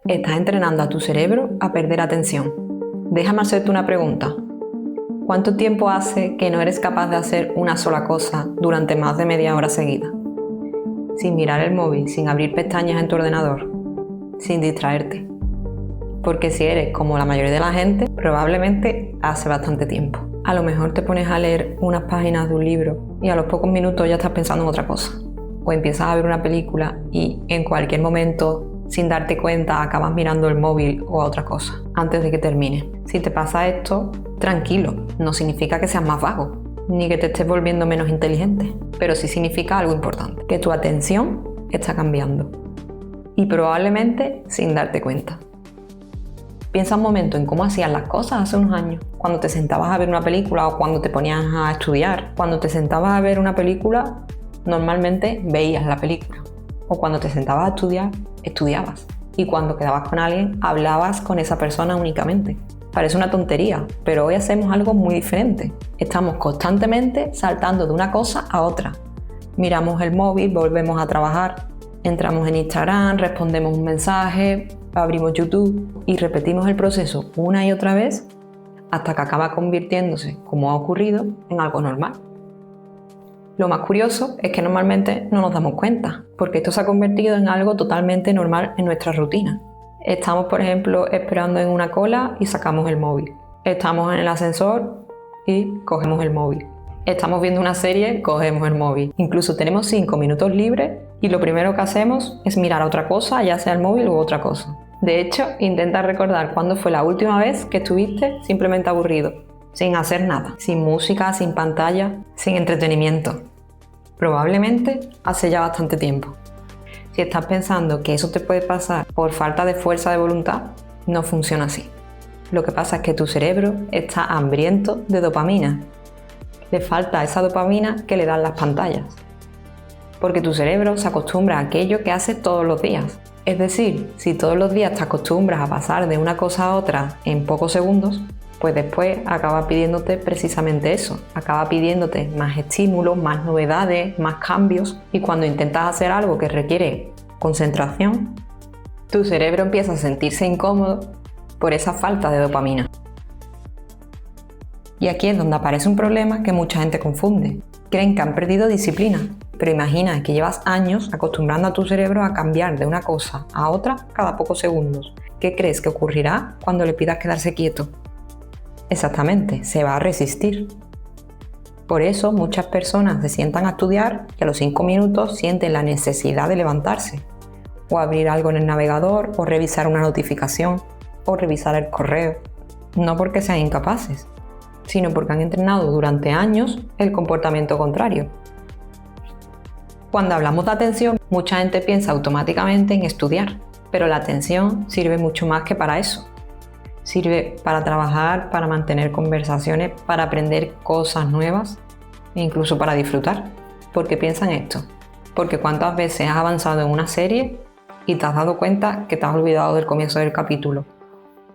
Estás entrenando a tu cerebro a perder atención. Déjame hacerte una pregunta. ¿Cuánto tiempo hace que no eres capaz de hacer una sola cosa durante más de media hora seguida? Sin mirar el móvil, sin abrir pestañas en tu ordenador, sin distraerte. Porque si eres como la mayoría de la gente, probablemente hace bastante tiempo. A lo mejor te pones a leer unas páginas de un libro y a los pocos minutos ya estás pensando en otra cosa. O empiezas a ver una película y en cualquier momento, sin darte cuenta, acabas mirando el móvil o a otra cosa antes de que termine. Si te pasa esto, tranquilo, no significa que seas más vago, ni que te estés volviendo menos inteligente, pero sí significa algo importante, que tu atención está cambiando y probablemente sin darte cuenta. Piensa un momento en cómo hacías las cosas hace unos años, cuando te sentabas a ver una película o cuando te ponías a estudiar. Cuando te sentabas a ver una película, normalmente veías la película, o cuando te sentabas a estudiar, estudiabas, y cuando quedabas con alguien, hablabas con esa persona únicamente. Parece una tontería, pero hoy hacemos algo muy diferente. Estamos constantemente saltando de una cosa a otra. Miramos el móvil, volvemos a trabajar, entramos en Instagram, respondemos un mensaje, abrimos YouTube y repetimos el proceso una y otra vez hasta que acaba convirtiéndose, como ha ocurrido, en algo normal. Lo más curioso es que normalmente no nos damos cuenta, porque esto se ha convertido en algo totalmente normal en nuestra rutina. Estamos, por ejemplo, esperando en una cola y sacamos el móvil. Estamos en el ascensor y cogemos el móvil. Estamos viendo una serie, cogemos el móvil. Incluso tenemos 5 minutos libres y lo primero que hacemos es mirar a otra cosa, ya sea el móvil u otra cosa. De hecho, intenta recordar cuándo fue la última vez que estuviste simplemente aburrido, sin hacer nada, sin música, sin pantalla, sin entretenimiento. Probablemente hace ya bastante tiempo. Si estás pensando que eso te puede pasar por falta de fuerza de voluntad, no funciona así. Lo que pasa es que tu cerebro está hambriento de dopamina. Le falta esa dopamina que le dan las pantallas. Porque tu cerebro se acostumbra a aquello que hace todos los días. Es decir, si todos los días te acostumbras a pasar de una cosa a otra en pocos segundos, pues después acaba pidiéndote precisamente eso. Acaba pidiéndote más estímulos, más novedades, más cambios. Y cuando intentas hacer algo que requiere concentración, tu cerebro empieza a sentirse incómodo por esa falta de dopamina. Y aquí es donde aparece un problema que mucha gente confunde. Creen que han perdido disciplina. Pero imagina que llevas años acostumbrando a tu cerebro a cambiar de una cosa a otra cada pocos segundos. ¿Qué crees que ocurrirá cuando le pidas quedarse quieto? Exactamente, se va a resistir. Por eso muchas personas se sientan a estudiar y a los 5 minutos sienten la necesidad de levantarse, o abrir algo en el navegador, o revisar una notificación, o revisar el correo. No porque sean incapaces, sino porque han entrenado durante años el comportamiento contrario. Cuando hablamos de atención, mucha gente piensa automáticamente en estudiar, pero la atención sirve mucho más que para eso. Sirve para trabajar, para mantener conversaciones, para aprender cosas nuevas e incluso para disfrutar. Porque piensa en esto. Porque cuántas veces has avanzado en una serie y te has dado cuenta que te has olvidado del comienzo del capítulo.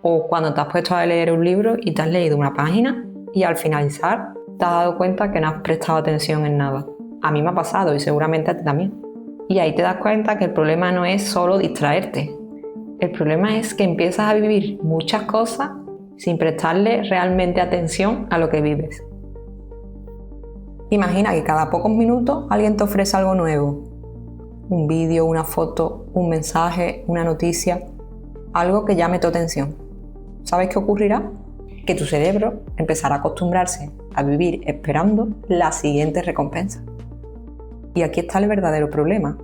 O cuando te has puesto a leer un libro y te has leído una página y al finalizar te has dado cuenta que no has prestado atención en nada. A mí me ha pasado y seguramente a ti también. Y ahí te das cuenta que el problema no es solo distraerte. El problema es que empiezas a vivir muchas cosas sin prestarle realmente atención a lo que vives. Imagina que cada pocos minutos alguien te ofrece algo nuevo. Un vídeo, una foto, un mensaje, una noticia, algo que llame tu atención. ¿Sabes qué ocurrirá? Que tu cerebro empezará a acostumbrarse a vivir esperando la siguiente recompensa. Y aquí está el verdadero problema.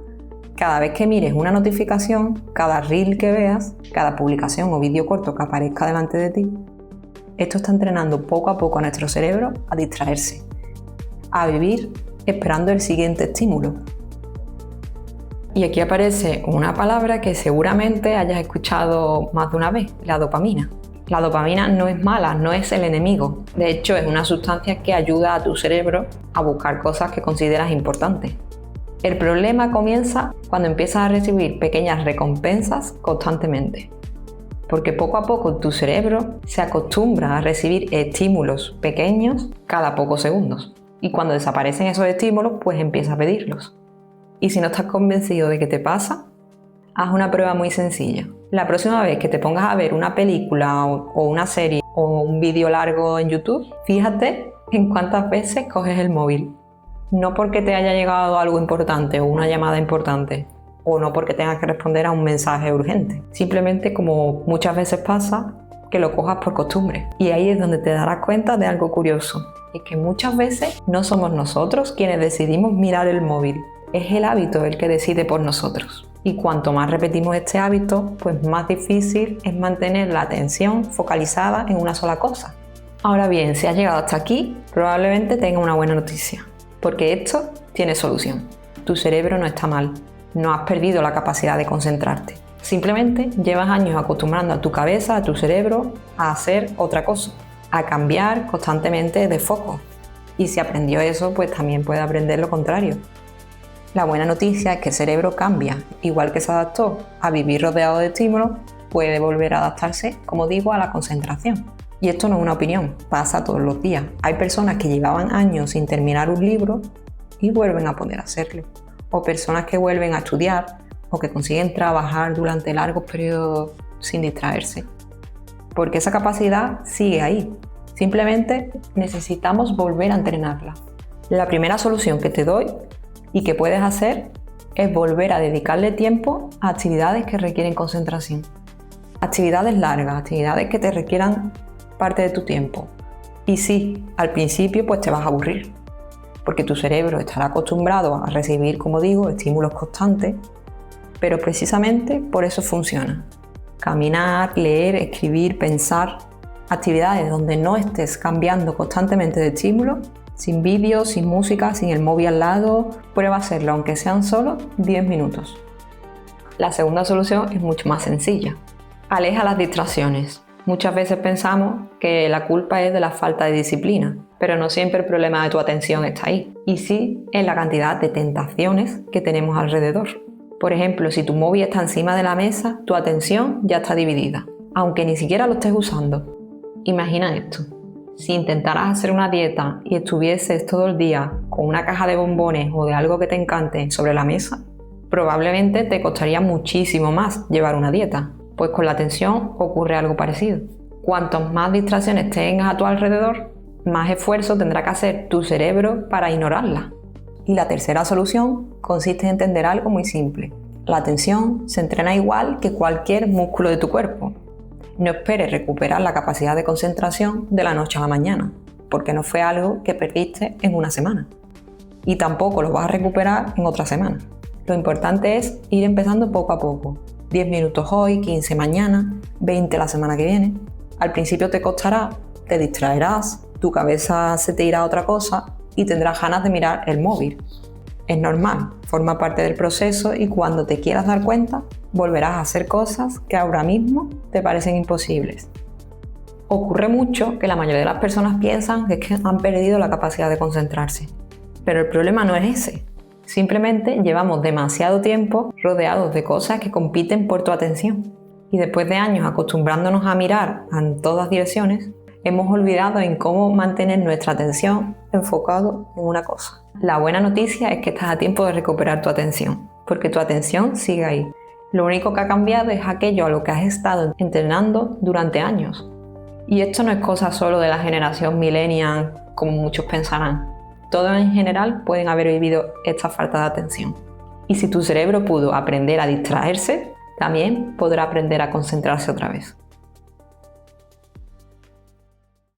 Cada vez que mires una notificación, cada reel que veas, cada publicación o vídeo corto que aparezca delante de ti, esto está entrenando poco a poco a nuestro cerebro a distraerse, a vivir esperando el siguiente estímulo. Y aquí aparece una palabra que seguramente hayas escuchado más de una vez, la dopamina. La dopamina no es mala, no es el enemigo. De hecho, es una sustancia que ayuda a tu cerebro a buscar cosas que consideras importantes. El problema comienza cuando empiezas a recibir pequeñas recompensas constantemente. Porque poco a poco tu cerebro se acostumbra a recibir estímulos pequeños cada pocos segundos. Y cuando desaparecen esos estímulos, pues empieza a pedirlos. Y si no estás convencido de que te pasa, haz una prueba muy sencilla. La próxima vez que te pongas a ver una película o una serie o un vídeo largo en YouTube, fíjate en cuántas veces coges el móvil. No porque te haya llegado algo importante o una llamada importante, o no porque tengas que responder a un mensaje urgente. Simplemente, como muchas veces pasa, que lo cojas por costumbre. Y ahí es donde te darás cuenta de algo curioso. Es que muchas veces no somos nosotros quienes decidimos mirar el móvil. Es el hábito el que decide por nosotros. Y cuanto más repetimos este hábito, pues más difícil es mantener la atención focalizada en una sola cosa. Ahora bien, si has llegado hasta aquí, probablemente tengas una buena noticia. Porque esto tiene solución. Tu cerebro no está mal. No has perdido la capacidad de concentrarte. Simplemente llevas años acostumbrando a tu cabeza, a tu cerebro, a hacer otra cosa, a cambiar constantemente de foco. Y si aprendió eso, pues también puede aprender lo contrario. La buena noticia es que el cerebro cambia. Igual que se adaptó a vivir rodeado de estímulos, puede volver a adaptarse, como digo, a la concentración. Y esto no es una opinión, pasa todos los días. Hay personas que llevaban años sin terminar un libro y vuelven a poder hacerlo. O personas que vuelven a estudiar o que consiguen trabajar durante largos periodos sin distraerse. Porque esa capacidad sigue ahí. Simplemente necesitamos volver a entrenarla. La primera solución que te doy y que puedes hacer es volver a dedicarle tiempo a actividades que requieren concentración. Actividades largas, actividades que te requieran parte de tu tiempo. Y sí, al principio pues te vas a aburrir, porque tu cerebro estará acostumbrado a recibir, como digo, estímulos constantes, pero precisamente por eso funciona. Caminar, leer, escribir, pensar, actividades donde no estés cambiando constantemente de estímulo, sin vídeos, sin música, sin el móvil al lado, prueba a hacerlo, aunque sean solo 10 minutos. La segunda solución es mucho más sencilla. Aleja las distracciones. Muchas veces pensamos que la culpa es de la falta de disciplina, pero no siempre el problema de tu atención está ahí, y sí en la cantidad de tentaciones que tenemos alrededor. Por ejemplo, si tu móvil está encima de la mesa, tu atención ya está dividida, aunque ni siquiera lo estés usando. Imagina esto. Si intentaras hacer una dieta y estuvieses todo el día con una caja de bombones o de algo que te encante sobre la mesa, probablemente te costaría muchísimo más llevar una dieta. Pues con la atención ocurre algo parecido. Cuantas más distracciones tengas a tu alrededor, más esfuerzo tendrá que hacer tu cerebro para ignorarlas. Y la tercera solución consiste en entender algo muy simple. La atención se entrena igual que cualquier músculo de tu cuerpo. No esperes recuperar la capacidad de concentración de la noche a la mañana, porque no fue algo que perdiste en una semana. Y tampoco lo vas a recuperar en otra semana. Lo importante es ir empezando poco a poco. 10 minutos hoy, 15 mañana, 20 la semana que viene. Al principio te costará, te distraerás, tu cabeza se te irá a otra cosa y tendrás ganas de mirar el móvil. Es normal, forma parte del proceso y cuando te quieras dar cuenta, volverás a hacer cosas que ahora mismo te parecen imposibles. Ocurre mucho que la mayoría de las personas piensan que han perdido la capacidad de concentrarse. Pero el problema no es ese. Simplemente llevamos demasiado tiempo rodeados de cosas que compiten por tu atención. Y después de años acostumbrándonos a mirar en todas direcciones, hemos olvidado en cómo mantener nuestra atención enfocado en una cosa. La buena noticia es que estás a tiempo de recuperar tu atención, porque tu atención sigue ahí. Lo único que ha cambiado es aquello a lo que has estado entrenando durante años. Y esto no es cosa solo de la generación millennial, como muchos pensarán. Todos en general pueden haber vivido esta falta de atención. Y si tu cerebro pudo aprender a distraerse, también podrá aprender a concentrarse otra vez.